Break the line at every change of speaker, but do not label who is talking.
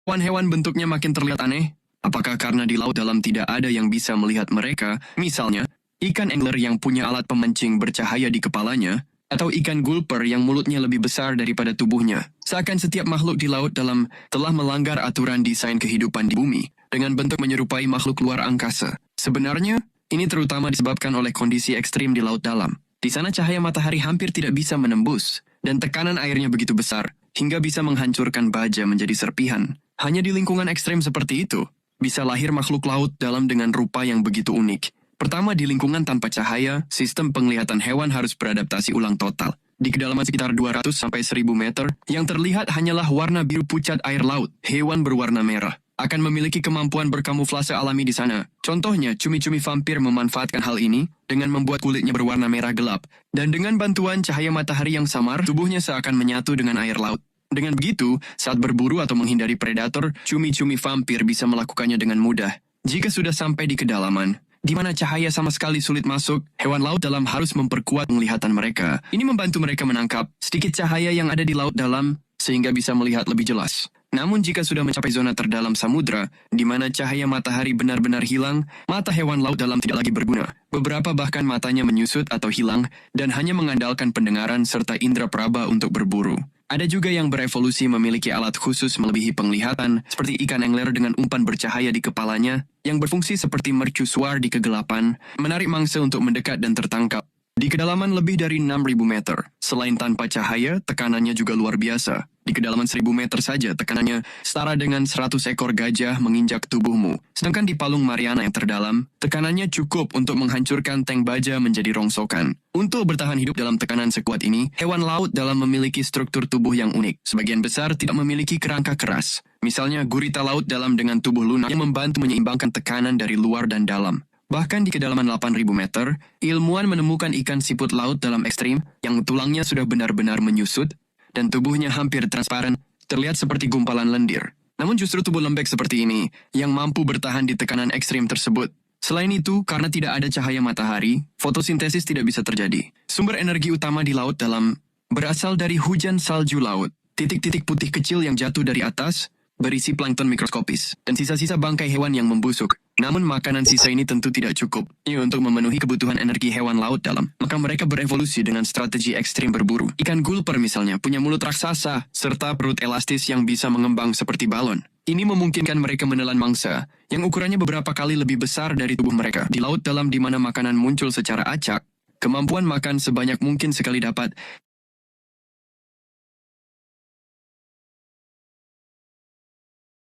Hewan-hewan bentuknya makin terlihat aneh. Apakah karena di laut dalam tidak ada yang bisa melihat mereka? Misalnya, ikan angler yang punya alat pemancing bercahaya di kepalanya, atau ikan gulper yang mulutnya lebih besar daripada tubuhnya. Seakan setiap makhluk di laut dalam telah melanggar aturan desain kehidupan di bumi, dengan bentuk menyerupai makhluk luar angkasa. Sebenarnya, ini terutama disebabkan oleh kondisi ekstrim di laut dalam. Di sana cahaya matahari hampir tidak bisa menembus, dan tekanan airnya begitu besar, hingga bisa menghancurkan baja menjadi serpihan. Hanya di lingkungan ekstrem seperti itu, bisa lahir makhluk laut dalam dengan rupa yang begitu unik. Pertama, di lingkungan tanpa cahaya, sistem penglihatan hewan harus beradaptasi ulang total. Di kedalaman sekitar 200-1000 meter, yang terlihat hanyalah warna biru pucat air laut. Hewan berwarna merah akan memiliki kemampuan berkamuflase alami di sana. Contohnya, cumi-cumi vampir memanfaatkan hal ini dengan membuat kulitnya berwarna merah gelap. Dan dengan bantuan cahaya matahari yang samar, tubuhnya seakan menyatu dengan air laut. Dengan begitu, saat berburu atau menghindari predator, cumi-cumi vampir bisa melakukannya dengan mudah. Jika sudah sampai di kedalaman, di mana cahaya sama sekali sulit masuk, hewan laut dalam harus memperkuat penglihatan mereka. Ini membantu mereka menangkap sedikit cahaya yang ada di laut dalam, sehingga bisa melihat lebih jelas. Namun jika sudah mencapai zona terdalam samudra, di mana cahaya matahari benar-benar hilang, mata hewan laut dalam tidak lagi berguna. Beberapa bahkan matanya menyusut atau hilang, dan hanya mengandalkan pendengaran serta indera praba untuk berburu. Ada juga yang berevolusi memiliki alat khusus melebihi penglihatan, seperti ikan angler dengan umpan bercahaya di kepalanya, yang berfungsi seperti mercusuar di kegelapan, menarik mangsa untuk mendekat dan tertangkap. Di kedalaman lebih dari 6.000 meter, selain tanpa cahaya, tekanannya juga luar biasa. Di kedalaman 1.000 meter saja, tekanannya setara dengan 100 ekor gajah menginjak tubuhmu. Sedangkan di Palung Mariana yang terdalam, tekanannya cukup untuk menghancurkan tank baja menjadi rongsokan. Untuk bertahan hidup dalam tekanan sekuat ini, hewan laut dalam memiliki struktur tubuh yang unik. Sebagian besar tidak memiliki kerangka keras. Misalnya, gurita laut dalam dengan tubuh lunak yang membantu menyeimbangkan tekanan dari luar dan dalam. Bahkan di kedalaman 8.000 meter, ilmuwan menemukan ikan siput laut dalam ekstrim yang tulangnya sudah benar-benar menyusut dan tubuhnya hampir transparan, terlihat seperti gumpalan lendir. Namun justru tubuh lembek seperti ini yang mampu bertahan di tekanan ekstrim tersebut. Selain itu, karena tidak ada cahaya matahari, fotosintesis tidak bisa terjadi. Sumber energi utama di laut dalam berasal dari hujan salju laut. Titik-titik putih kecil yang jatuh dari atas berisi plankton mikroskopis dan sisa-sisa bangkai hewan yang membusuk. Namun makanan sisa ini tentu tidak cukup untuk memenuhi kebutuhan energi hewan laut dalam. Maka mereka berevolusi dengan strategi ekstrim berburu. Ikan gulper misalnya punya mulut raksasa serta perut elastis yang bisa mengembang seperti balon. Ini memungkinkan mereka menelan mangsa yang ukurannya beberapa kali lebih besar dari tubuh mereka. Di laut dalam di mana makanan muncul secara acak, kemampuan makan sebanyak mungkin sekali dapat